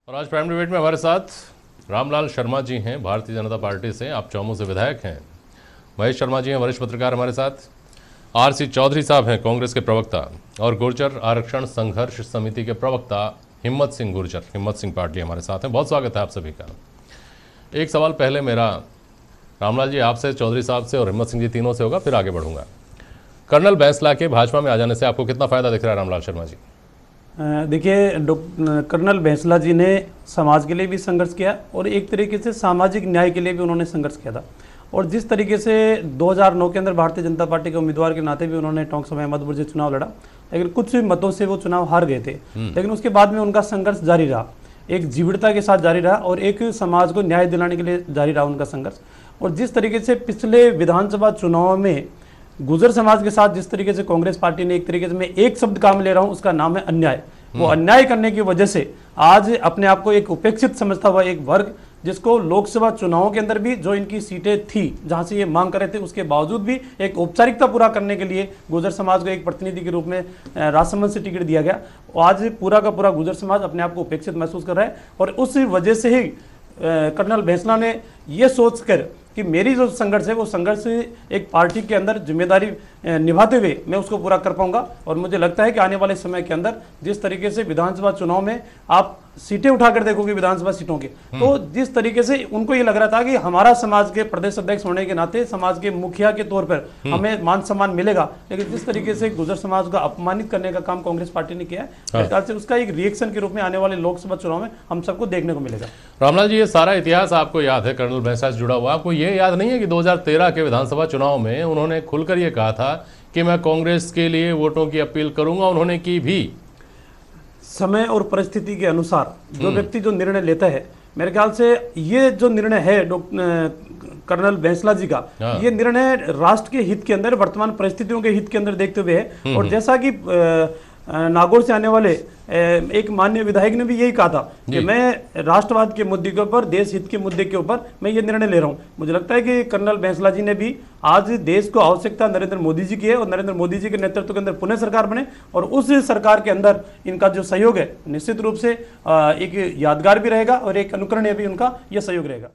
और आज prime debate में हमारे साथ रामलाल शर्मा जी हैं, भारतीय जनता पार्टी से, आप चौमू से विधायक हैं। महेश शर्मा जी हैं, वरिष्ठ पत्रकार हमारे साथ। आर.सी. चौधरी साहब हैं, कांग्रेस के प्रवक्ता। और गुर्जर आरक्षण संघर्ष समिति के प्रवक्ता हिम्मत सिंह गुर्जर, हिम्मत सिंह पाटली हमारे साथ हैं। बहुत स्वागत है आप सभी का। एक सवाल पहले मेरा रामलाल जी आपसे, चौधरी साहब से और हिम्मत सिंह जी, तीनों से होगा, फिर आगे बढ़ूंगा। कर्नल बैंसला के भाजपा में आ जाने से आपको कितना फायदा दिख रहा है रामलाल शर्मा जी? देखिए, कर्नल बैंसला जी ने समाज के लिए भी संघर्ष किया और एक तरीके से सामाजिक न्याय के लिए भी उन्होंने संघर्ष किया था। और जिस तरीके से 2009 के अंदर भारतीय जनता पार्टी के उम्मीदवार के नाते भी उन्होंने टोंक समय अहमदपुर से चुनाव लड़ा, लेकिन कुछ मतों से वो चुनाव हार गए थे। लेकिन उसके बाद में उनका संघर्ष जारी रहा, एक जीवटता के साथ जारी रहा और एक समाज को न्याय दिलाने के लिए जारी रहा उनका संघर्ष। और जिस तरीके से पिछले विधानसभा चुनाव में गुर्जर समाज के साथ जिस तरीके से कांग्रेस पार्टी ने, एक तरीके से मैं एक शब्द काम ले रहा हूं, उसका नाम है अन्याय। वो अन्याय करने की वजह से आज अपने आप को एक उपेक्षित समझता हुआ एक वर्ग, जिसको लोकसभा चुनावों के अंदर भी जो इनकी सीटें थी जहां से ये मांग कर रहे थे, उसके बावजूद भी एक औपचारिकता पूरा करने के लिए गुर्जर समाज को एक प्रतिनिधि के रूप में राजसमंद से टिकट दिया गया। आज पूरा का पूरा गुर्जर समाज अपने आप को उपेक्षित महसूस कर रहा है। और उस वजह से ही कर्नल बैंसला ने यह सोचकर कि मेरी जो संघर्ष है वो संघर्ष एक पार्टी के अंदर जिम्मेदारी निभाते हुए मैं उसको पूरा कर पाऊंगा। और मुझे लगता है कि आने वाले समय के अंदर जिस तरीके से विधानसभा चुनाव में आप सीटें उठाकर देखोगे विधानसभा सीटों के, तो जिस तरीके से उनको ये लग रहा था कि हमारा समाज के प्रदेश अध्यक्ष होने के नाते समाज के मुखिया के तौर पर हमें मान सम्मान मिलेगा, लेकिन जिस तरीके से गुर्जर समाज को अपमानित करने का काम कांग्रेस पार्टी ने किया है, मेरे ख्याल से उसका एक रिएक्शन के रूप में आने वाले लोकसभा चुनाव में हम सबको देखने को मिलेगा। रामलाल जी, ये सारा इतिहास आपको याद है, कर्नल बैंसला से जुड़ा हुआ। आपको ये याद नहीं है कि 2013 के विधानसभा चुनाव में उन्होंने खुलकर ये कहा था कि मैं कांग्रेस के लिए वोटों की अपील करूंगा? उन्होंने की भी। समय और परिस्थिति के अनुसार जो व्यक्ति जो निर्णय लेता है, मेरे ख्याल से ये जो निर्णय है कर्नल बैंसला जी का, ये निर्णय राष्ट्र के हित के अंदर, वर्तमान परिस्थितियों के हित के अंदर देखते हुए है। और जैसा कि नागौर से आने वाले एक माननीय विधायक ने भी यही कहा था कि मैं राष्ट्रवाद के मुद्दे के ऊपर, देश हित के मुद्दे के ऊपर मैं ये निर्णय ले रहा हूं। मुझे लगता है कि कर्नल बैंसला जी ने भी आज देश को आवश्यकता नरेंद्र मोदी जी की है और नरेंद्र मोदी जी के नेतृत्व के अंदर पुनः सरकार बने और उस सरकार के अंदर इनका जो सहयोग है निश्चित रूप से एक यादगार भी रहेगा और एक अनुकरणीय भी उनका यह सहयोग रहेगा।